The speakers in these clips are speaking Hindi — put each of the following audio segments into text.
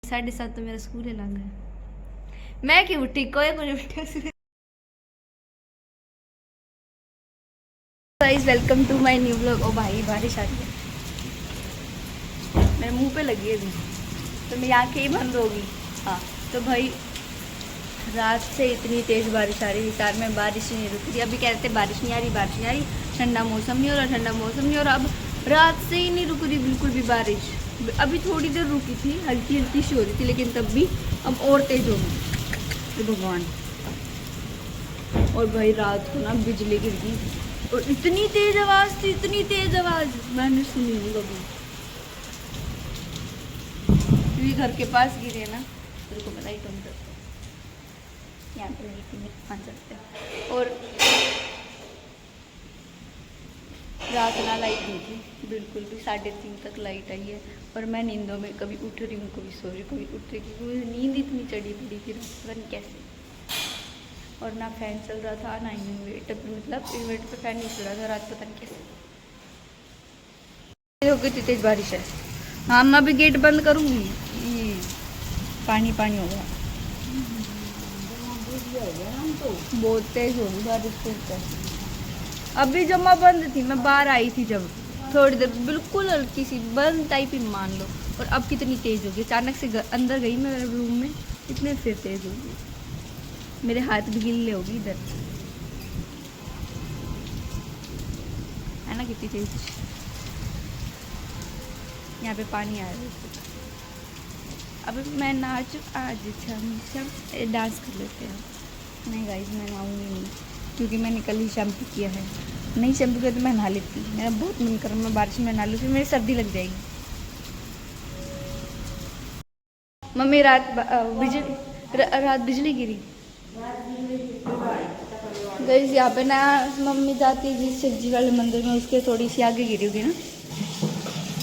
7:30 तो मेरा स्कूल ही लग गया। मैं क्यों उठी, कोई कुछ उठा। Guys welcome to my new vlog. ओ भाई बारिश आ रही है, मेरे मुंह पे लगी है अभी, तो मेरी आंखें ही बंद होगी। हाँ तो भाई रात से इतनी तेज़ बारिश आ रही थी, कार में बारिश ही नहीं रुक रही। अभी कह रहे थे बारिश नहीं आ रही, बारिश नहीं आ रही, ठंडा मौसम नहीं हो रहा, ठंडा मौसम नहीं हो रहा। अब रात से ही नहीं रुक रही बिल्कुल भी बारिश। अभी थोड़ी देर रुकी थी, हल्की हल्की सी हो रही थी, लेकिन तब भी अब और तेज़ हो गई भगवान। और भाई रात को ना बिजली गिर गई, और इतनी तेज आवाज थी, इतनी तेज आवाज मैंने सुनी नहीं कभी। क्योंकि घर के पास गिरे ना, तेरे को पता ही कम करते यहाँ पे नहीं मान सकते। और रात ना लाइट नहीं थी बिल्कुल भी, 3:30 तक लाइट आई है। और मैं नींदों में कभी उठ रही हूँ, कभी सो रही हूँ, कभी उठ रही हूँ, क्योंकि नींद इतनी चढ़ी पड़ी थी पता नहीं कैसे। और ना फैन चल रहा था ना इन्वर्टर पे, मतलब इन्वर्टर पे फैन नहीं चल रहा था रात, पता नहीं कैसे हो गई। तेज बारिश है। हाँ मैं अभी गेट बंद करूँगी, पानी पानी हो गया, बहुत तेज होगी बारिश। अभी जब मैं बंद थी, मैं बाहर आई थी जब थोड़ी देर, बिल्कुल हल्की सी बंद टाइप ही मान लो। और अब कितनी तेज होगी, अचानक से अंदर गई मैं रूम में, इतने फिर तेज होगी, मेरे हाथ भी गिल्ले होगी इधर, है ना कितनी तेज। यहाँ पे पानी आ रहा है। अब मैं नाच आज छम डांस कर लेते हैं। नहीं गाइस मैं नहाऊंगी नहीं, क्योंकि मैंने कल ही शैम्पू किया है। नहीं शैम्पू किया तो मैं नहा लेती, मेरा बहुत मन कर रहा है मैं बारिश में नहा लूँ, फिर मेरी सर्दी लग जाएगी। मम्मी रात बिजली गिरी। गाइस यहाँ पे ना मम्मी जाती है जिस शिव जी वाले मंदिर में, उसके थोड़ी सी आगे गिरी होगी ना।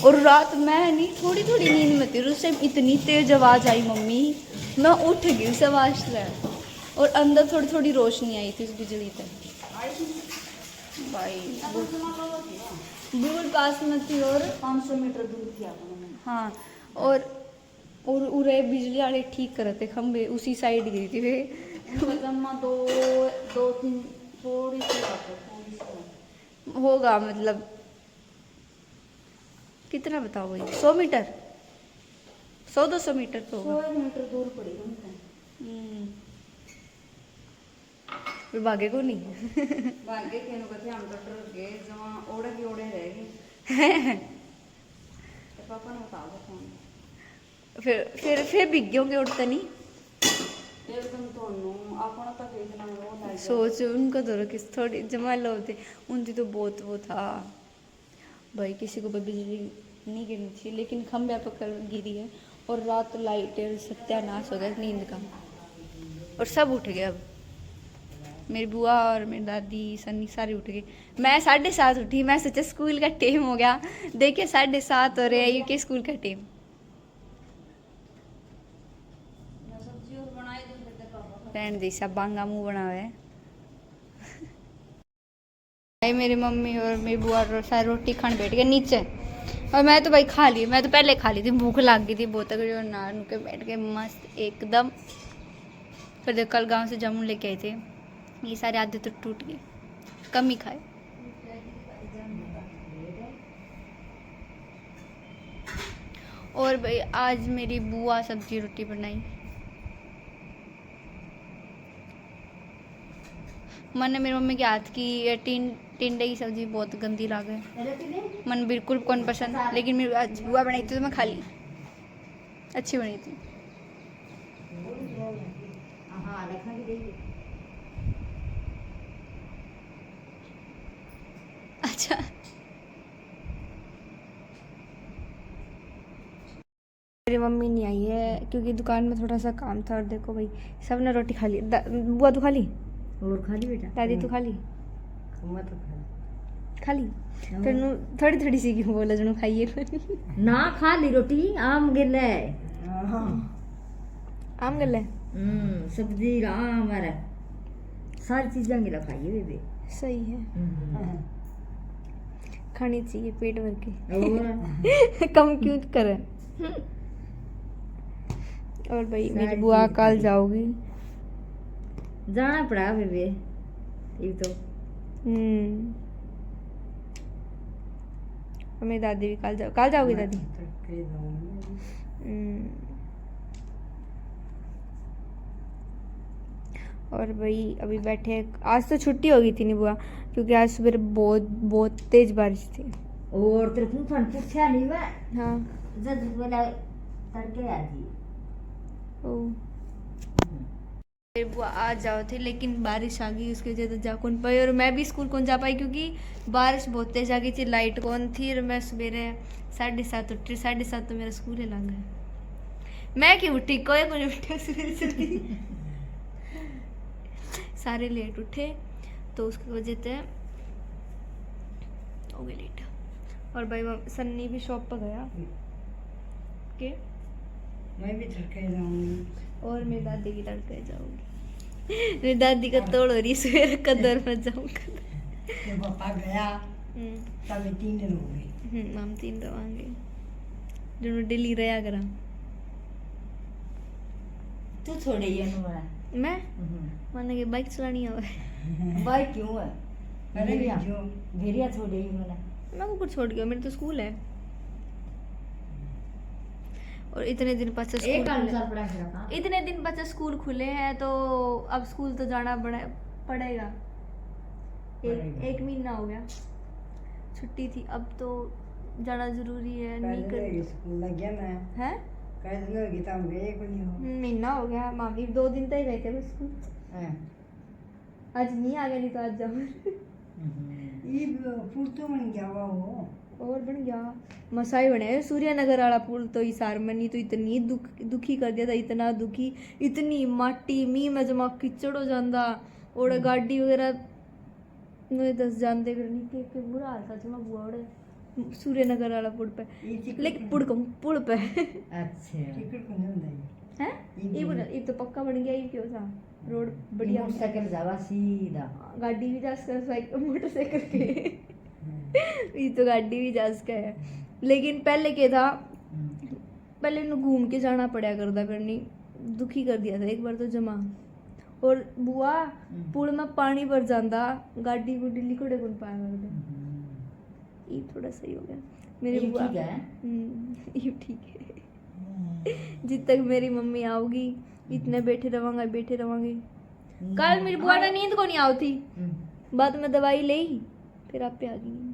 और रात मैं नहीं थोड़ी थोड़ी नींद में थी, उस टाइम इतनी तेज आवाज़ आई मम्मी, मैं उठ गई उस आवाज़ से। और अंदर थोड़ी थोड़ी रोशनी आई थी उस बिजली तक भाई, बिल्कुल पास में थी और 500 मीटर दूर थी। हाँ और उरे बिजली वाले ठीक कर रहे थे खंबे, उसी साइड गिरी थी वे। दो तीन थोड़ी सी होगा मतलब कितना बताओ भाई, 100 मीटर, 100-200 मीटर तो होगा। 100 मीटर दूर पड़ी हमको। फिर भागे को नहीं भाग्य के नो कथे हम तो डर गए, जहां ओड़े की ओड़े रह गए। तो पापा ने बता दो फोन, फिर भीग गए उड़ता नहीं। एकदम तोनु आपन तक इतना वो लाग सोच उनका तो किस थोड़ी जमा लो थे, उनकी तो बहुत वो था भाई, किसी को बिजली नहीं गिरनी चाहिए, लेकिन खंभे पकड़ गिरी है। और रात लाइटें सत्यानाश हो गया नींद का, और सब उठ गए। अब मेरी बुआ और मेरी दादी सन्नी सारे उठ गए। मैं 7:30 उठी, मैं सोचा स्कूल का टाइम हो गया, देखिए 7:30 हो रहे हैं, यूके स्कूल का टाइम। सब्जी और बनाई दो बेटे पापा। फ्रेंड जैसा बांगा मुंह बना हुआ है। मेरी मम्मी और मेरी बुआ सारे रोटी खाने बैठ गए नीचे, और मैं तो भाई खा ली, मैं तो पहले खा ली थी, भूख लग गई थी बहुत तगड़ी, और ना के बैठ गए मस्त एकदम। फिर देख कल गांव से जामुन लेके आए थे, ये सारे आधे तो टूट गए, कम ही खाए। और भाई आज मेरी बुआ सब्जी रोटी बनाई, मैंने मेरी मम्मी के हाथ की टिंडे की सब्जी बहुत गंदी लागे, मन बिल्कुल कौन पसंद, लेकिन मेरी आज बुआ बनाई थी तो मैं खा ली, अच्छी बनी थी। अच्छा मेरी मम्मी नहीं आई है क्योंकि दुकान में थोड़ा सा काम था। और देखो भाई सब ने रोटी खा ली, बुआ तू खा ली, और खा ली बेटा, दादी तू खा ली, मैं तो खा ली, फिर थोड़ी थोड़ी सी क्यों बोला जनो खाइए ना खा ली रोटी। आम गिले आम गल है, सब्जी आम है, सारी चीजें गिला खाइए बेबे। सही है, खानी चाहिए पेट भर के और कम क्यों करे। और भाई मेरी सारी बुआ चीज़ कल करी। जाओगी। जाना पड़ा बेबे ये तो। और मेरी दादी भी कल जाओगी दादी। तड़के जाऊंगी। और भाई अभी बैठे हैं। आज तो छुट्टी हो गई थी नहीं बुआ, क्योंकि आज सुबह बहुत बहुत तेज बारिश थी। और तेरे को फन पूछा नहीं मैं हाँ। जब बोला तड़के आ जी। ओ मेरी बुआ आज जाओ थी, लेकिन बारिश आ गई, उसकी वजह से जा कौन पाई, और मैं भी स्कूल कौन जा पाई क्योंकि बारिश बहुत तेज आ गई थी, लाइट कौन थी, और मैं सवेरे 7:30 उठी। 7:30 तो मेरा स्कूल ही लग गया। मैं क्यों उठी, कोई नहीं उठा सवेरे जल्दी। सारे लेट उठे तो उसकी वजह से हो गई लेट। और भाई सन्नी भी शॉप पर गया के, मैं भी तड़के जाऊंगी। और मेरी दादी भी तड़के जाऊंगी। मेरी दादी का तोड़ हो रही सवेरे कदर में जाऊंगा। जब पापा गया तब 3 दिन हो गए। हम 3 रवांगे जो दिल्ली रहा करा। तू छोड़े ये नुरा मैं माने कि बाइक चलानी है। भाई क्यों है भेरिया भेरिया छोड़े ही मैंने। मैं ऊपर छोड़ गया, मेरे तो स्कूल है। और इतने दिन बाद से एक स्कूल खुले, अनुसार पढ़ा के रखा। इतने दिन बाद से स्कूल खुले हैं तो अब स्कूल तो जाना पड़ेगा। एक महीना हो गया छुट्टी थी, अब तो जाना जरूरी है। नहीं कर स्कूल लग गया ना है कल दिन होगी तब गए को नहीं हो। महीना हो गया, मामी 2 दिन तक ही गए थे बस स्कूल। हैं आज नहीं आ गया, नहीं तो आज जाऊँ। ये पुल तो बन गया हुआ वो। और बन गया मसाई बने सूर्यनगर वाला पुल तो हिसार में नहीं तो इतनी दुखी कर दिया था, इतना दुखी, इतनी माटी मीह में जमा कीचड़ हो जाता, और गाड़ी वगैरह नहीं दस जानते फिर नहीं के बुरा हाल था जमा बुआ ओड़े सूर्यनगर वाला पुल पे, लेकिन पुल पे। अच्छा टिकट को नहीं होता है ये तो पक्का बन गया, ये क्यों था रोड बढ़िया। मोटरसाइकिल जावा सीधा गाड़ी भी जा सकता साइकिल मोटरसाइकिल के। ये तो गाड़ी भी जा सकता है, लेकिन पहले क्या था, पहले इन्हें घूम के जाना पड़ा करता, फिर नहीं दुखी कर दिया था एक बार तो जमा। और बुआ पुल में पानी भर जाता, गाड़ी गुड्डी लिखोड़े कौन पाया करते। ये थोड़ा सही हो गया मेरी ये बुआ। ठीक है। ये ठीक है। जिद तक मेरी मम्मी आओगी इतने बैठे रवांगे। कल मेरी बुआ ने नींद को नहीं आवती, बाद में दवाई ले ही फिर आप पे आ गई,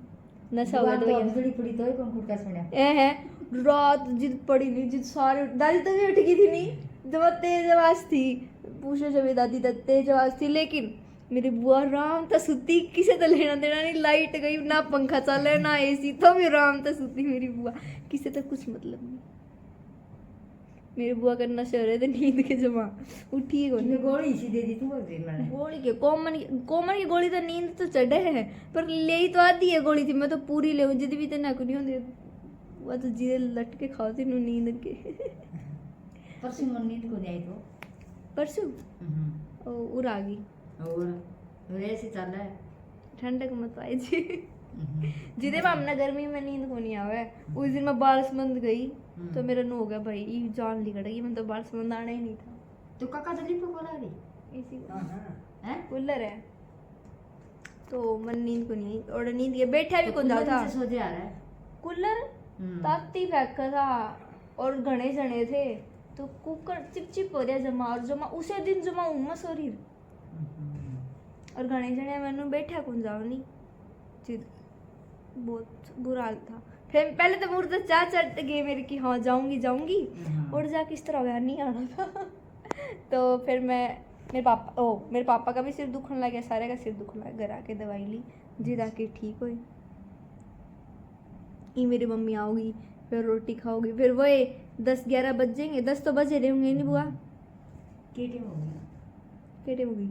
नशा हो गया दवाई। बिजली पड़ी तो कौन खुद का सुना है रात जिद पड़ी नहीं, जिद सारे दादी तक उठ गई थी नहीं, जब तेज आवाज थी, पूछो जब दादी तक तेज आवाज थी, लेकिन मेरी बुआ राम तक सुती, किसी तो लेना देना नहीं, लाइट गई ना पंखा चले ना एसी, तो भी राम तक सुती मेरी बुआ, किसी तक कुछ मतलब नहीं। मेरी बुआ का नशे हो रहे थे नींद के जमा, उठी है तूने गोली सी दे दी तू बोल रही मैंने। गोली के कॉमन की गोली तो नींद तो चढ़े है, पर ले ही तो आधी है गोली थी, मैं तो पूरी ले जिद भी तो ना नहीं होती, वो तो जीरे लटके खाओ थी नींद के। परसों मन नींद को नहीं तो परसों उड़ आ गई, और ऐसे चल रहा है ठंडक मत आई जी। जिदे में हमने गर्मी में नींद को नहीं आवे, उस दिन मैं बारिशमंद गई तो मेरा नो हो गया भाई, ये जान लिकड़ेगी, मैं तो बारिशमंद आना ही नहीं था। तो काका जल्दी पे बोला रही इसी हैं कूलर है तो मन नींद को नहीं, और नींद के बैठा भी कौन था, सो जा रहा है कूलर ताती फेंका था, और घने जने थे तो कुकर चिपचिप हो रहा जमा, और जमा उसे दिन जमा उमस हो रही, और घने जने मैंने बैठा कौन जाओ नहीं, बहुत बुरा हाल था। फिर पहले तो मुझे तो चार चढ़ गए मेरे की, हाँ जाऊंगी, और जा किस तरह हो गया, नहीं आना था। तो फिर मेरे पापा का भी सिर दुखने लगा, सारे का सिर दुखने लगा, घर आके दवाई ली, जिद आके ठीक हुई। ये मेरी मम्मी आओगी, फिर रोटी खाओगी, फिर वही 10-11 बज जाएंगे, 10 तो बजे रहे होंगे नहीं बुआ, केटे हो होगी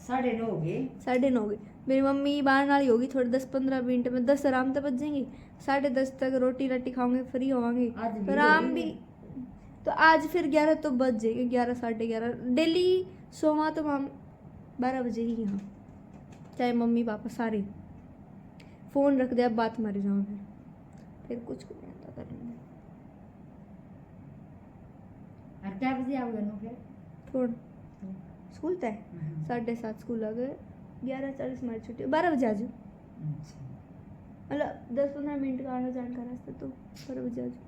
9:30 हो गए, 9:30 हो गई। मेरी मम्मी बाहर नाली होगी थोड़ी 10-15 मिनट में, 10 आराम से बज जाएंगे, 10:30 तक रोटी राटी खाओगे, फ्री होवांगे, तो आराम भी। तो आज फिर 11 तो बज जाएंगे, 11 11:30 डेली सोमा तो हम 12 बजे ही यहाँ, चाहे मम्मी पापा सारे, फ़ोन रख दे अब बात मारी जाओ, फिर कुछ नहीं आता करने। और क्या बजे आओगे नु फिर? कौन स्कूल तय 7:30 स्कूल आ गए 11:40 हमारी छुट्टी 12 बजे आ जाओ अच्छा मतलब 10-15 मिनट का आना जाने का रास्ता तो 12 बजे आ जाओ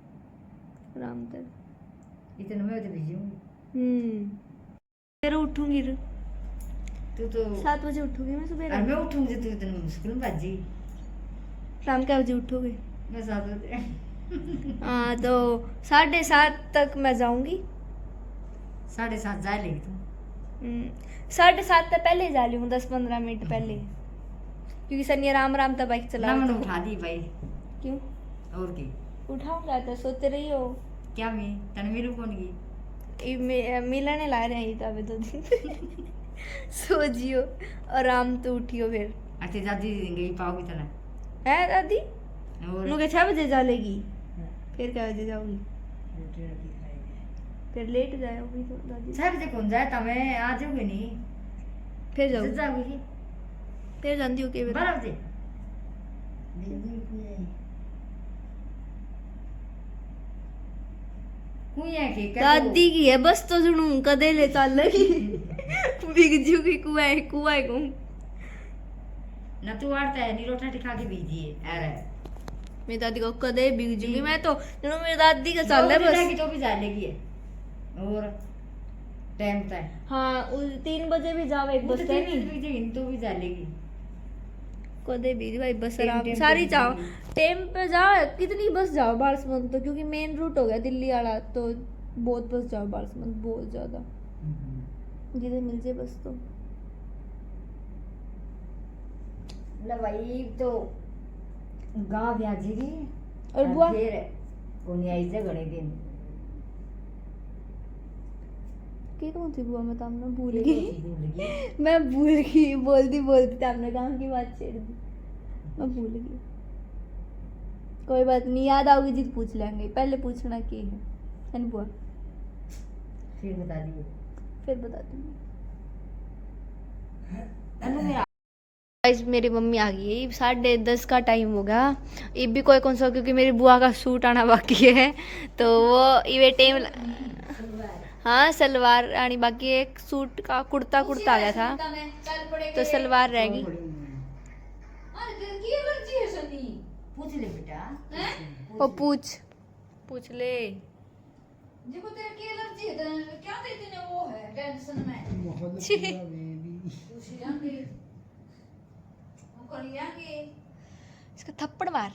आराम तक इतने में तो बिजी हूँ फिर उठूंगी तू तो 7 बजे उठूंगी मैं और सुबह मैं उठूंगी तो इतने मुश्किल में बाजी शाम के बजे उठोगे मैं 7 बजे हाँ तो 7:30 तक मैं जाऊंगी 7:30 जा लेगी तू 7:30 तक पहले ही जा रही हूँ 10-15 मिनट पहले क्योंकि सनी आराम आराम तक बाइक चला ना रहा मैंने था। उठा दी भाई क्यों और की उठाऊंगा तो सोते रही हो क्या मैं तने मेरू कौन की मिलने ला रहे हैं तब 2 दिन सो जियो आराम तो उठियो फिर अच्छे दादी गई पाओगी तना है दादी और उनके 6 बजे जा लेगी फिर क्या बजे जाओगी फिर लेट जाओगी तो दादी 6 बजे कौन जाए तब मैं आ जाऊंगी नहीं फिर जब जाओगी जाऊंगी फिर जानती हो कि 12 बजे कुई है कि दादी की है बस तो सुनू कदे ले चल लगी बिग जू की कुआं को ना तू आड़ता है नी रोटा खा के बीजी है अरे मेरी दादी को कदे बिग जूगी मैं तो सुनो मेरी दादी का चल है बस तो भी जा लेगी है और टाइम तय हाँ 3 बजे भी जाओ एक बस है नहीं तो भी जा लेगी कदे भी भाई बस टेम आराम टेम सारी पे जाओ जाओगी। टाइम पे जाओ कितनी बस जाओ बारसमंद तो क्योंकि मेन रूट हो गया दिल्ली वाला तो बहुत बस जाओ बारसमंद बहुत ज्यादा जिधर मिल जाए बस तो ना भाई तो गांव ब्याजेगी और बुआ फिर कोनी आई जे घणे दिन की कौन थी बुआ मैं तो हमने भूल ये गई तो भूल गई मैं भूल गई बोलती बोलती हमने काम की बात छेड़ दी मैं भूल गई कोई बात नहीं याद आओगी जी तो पूछ लेंगे पहले पूछना की है ना बुआ फिर बता दिए फिर बता दूंगी अनु मेरा गाइस मेरी मम्मी आ गई है 10:30 का टाइम हो गया ये भी कोई कौन सा क्योंकि मेरी बुआ का सूट आना बाकी है तो वो ये टाइम हाँ सलवार आनी बाकी है एक सूट का कुर्ता आ गया था तो सलवार रहेगी पूछ ले बेटा वो पूछ ले देखो तेरा की एलर्जी है क्या देते ने वो है टेंशन में छी। पूछ लेंगे हम कर लेंगे इसका थप्पड़ मार